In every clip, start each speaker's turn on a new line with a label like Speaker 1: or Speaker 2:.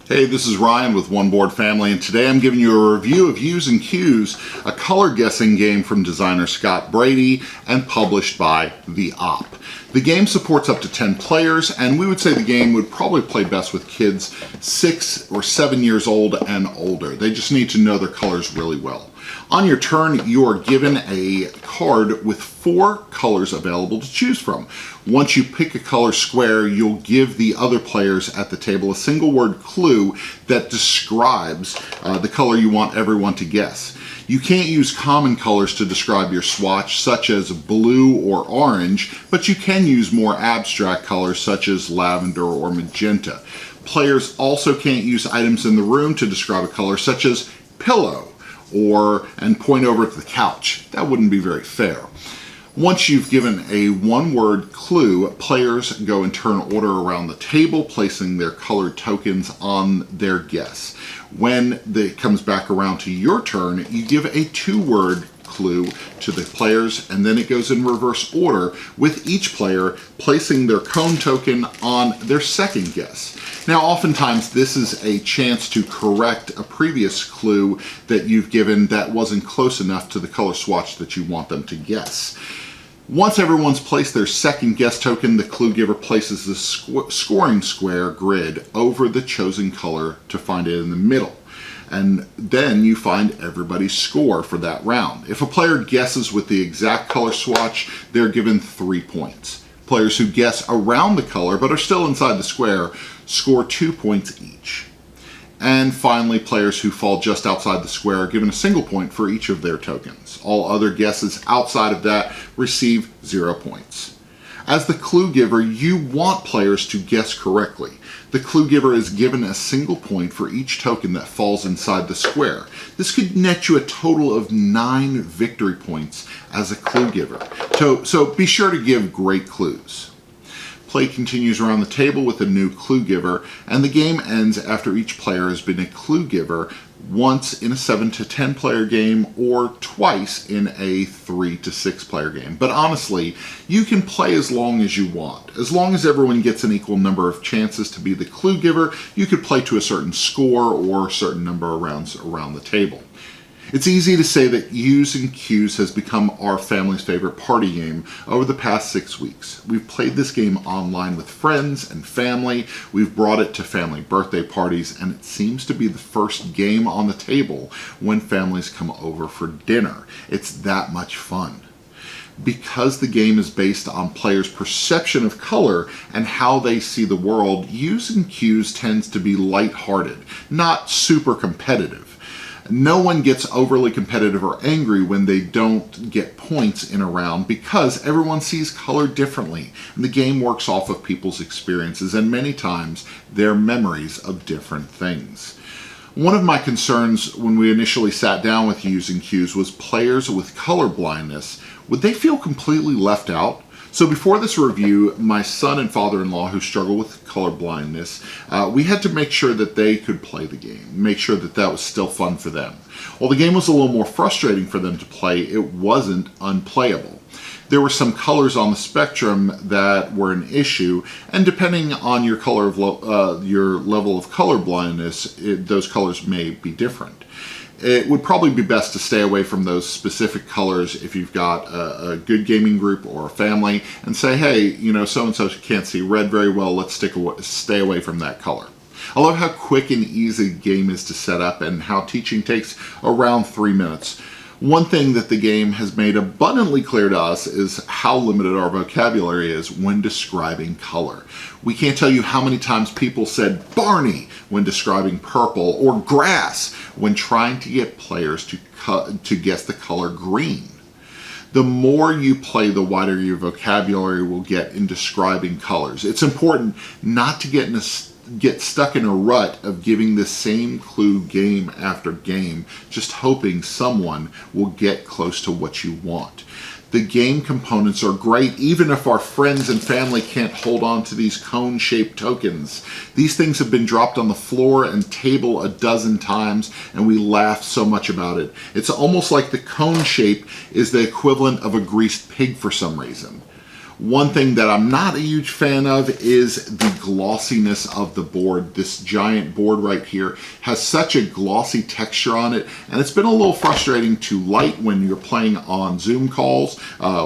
Speaker 1: Hey, this is Ryan with One Board Family, and today I'm giving you a review of Hues and Cues, a color guessing game from designer Scott Brady and published by The Op. The game supports up to 10 players, and we would say the game would probably play best with kids 6 or 7 years old and older. They just need to know their colors really well. On your turn, you are given a card with 4 colors available to choose from. Once you pick a color square, you'll give the other players at the table a single word clue that describes the color you want everyone to guess. You can't use common colors to describe your swatch, such as blue or orange, but you can use more abstract colors such as lavender or magenta. Players also can't use items in the room to describe a color such as pillow and point over to the couch. That wouldn't be very fair. Once you've given a one-word clue, players go in turn order around the table, placing their colored tokens on their guess. When it comes back around to your turn, you give a 2-word clue to the players, and then it goes in reverse order, with each player placing their cone token on their second guess. Now, oftentimes this is a chance to correct a previous clue that you've given that wasn't close enough to the color swatch that you want them to guess. Once everyone's placed their second guess token, the clue giver places the scoring square grid over the chosen color to find it in the middle. And then you find everybody's score for that round. If a player guesses with the exact color swatch, they're given 3 points. Players who guess around the color but are still inside the square score 2 points each. And finally, players who fall just outside the square are given a single point for each of their tokens. All other guesses outside of that receive 0 points. As the clue giver, you want players to guess correctly. The clue giver is given a single point for each token that falls inside the square. This could net you a total of 9 victory points as a clue giver. So be sure to give great clues. Play continues around the table with a new clue giver, and the game ends after each player has been a clue giver once in a 7 to 10 player game or twice in a 3 to 6 player game. But honestly, you can play as long as you want. As long as everyone gets an equal number of chances to be the clue giver, you could play to a certain score or a certain number of rounds around the table. It's easy to say that Hues and Cues has become our family's favorite party game over the past 6 weeks. We've played this game online with friends and family. We've brought it to family birthday parties, and it seems to be the first game on the table when families come over for dinner. It's that much fun. Because the game is based on players' perception of color and how they see the world, Hues and Cues tends to be lighthearted, not super competitive. No one gets overly competitive or angry when they don't get points in a round because everyone sees color differently, and the game works off of people's experiences and many times their memories of different things. One of my concerns when we initially sat down with Hues and Cues was players with color blindness. Would they feel completely left out? So before this review, my son and father-in-law who struggle with color blindness, we had to make sure that they could play the game, make sure that that was still fun for them. While the game was a little more frustrating for them to play, it wasn't unplayable. There were some colors on the spectrum that were an issue, and depending on your your level of color blindness, those colors may be different. It would probably be best to stay away from those specific colors if you've got a good gaming group or a family and say, hey, you know, so-and-so can't see red very well, let's stay away from that color. I love how quick and easy the game is to set up and how teaching takes around 3 minutes. One thing that the game has made abundantly clear to us is how limited our vocabulary is when describing color. We can't tell you how many times people said Barney when describing purple or grass when trying to get players to guess the color green. The more you play, the wider your vocabulary will get in describing colors. It's important not to get stuck in a rut of giving the same clue game after game, just hoping someone will get close to what you want. The game components are great even if our friends and family can't hold on to these cone-shaped tokens. These things have been dropped on the floor and table a dozen times, and we laugh so much about it. It's almost like the cone shape is the equivalent of a greased pig for some reason. One thing that I'm not a huge fan of is the glossiness of the board. This giant board right here has such a glossy texture on it, and it's been a little frustrating to light when you're playing on Zoom calls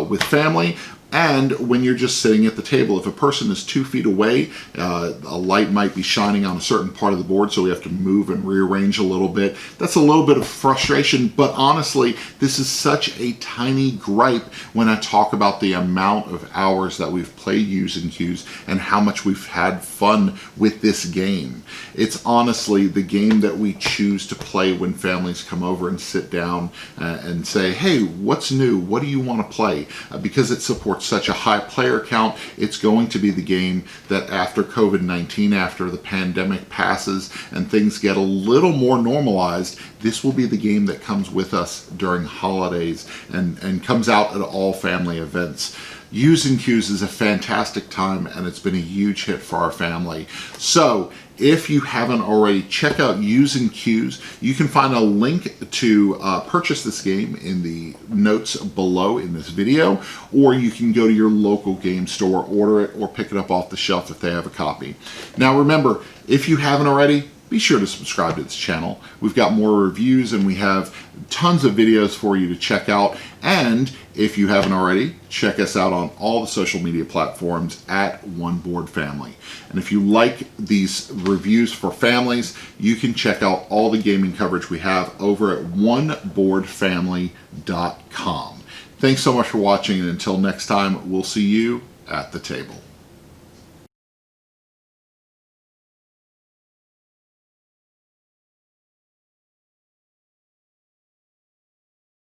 Speaker 1: with family. And when you're just sitting at the table, if a person is 2 feet away, a light might be shining on a certain part of the board, so we have to move and rearrange a little bit. That's a little bit of frustration, but honestly, this is such a tiny gripe when I talk about the amount of hours that we've played Hues and Cues and how much we've had fun with this game. It's honestly the game that we choose to play when families come over and sit down and say, hey, what's new? What do you want to play? Because it supports such a high player count, it's going to be the game that after COVID-19, after the pandemic passes and things get a little more normalized, this will be the game that comes with us during holidays and comes out at all family events. Hues and Cues is a fantastic time, and it's been a huge hit for our family. So if you haven't already, check out Hues and Cues. You can find a link to purchase this game in the notes below in this video, or you can go to your local game store, order it, or pick it up off the shelf if they have a copy. Now remember, if you haven't already, be sure to subscribe to this channel. We've got more reviews and we have tons of videos for you to check out. And if you haven't already, check us out on all the social media platforms at One Board Family. And if you like these reviews for families, you can check out all the gaming coverage we have over at oneboardfamily.com. Thanks so much for watching, and until next time, we'll see you at the table.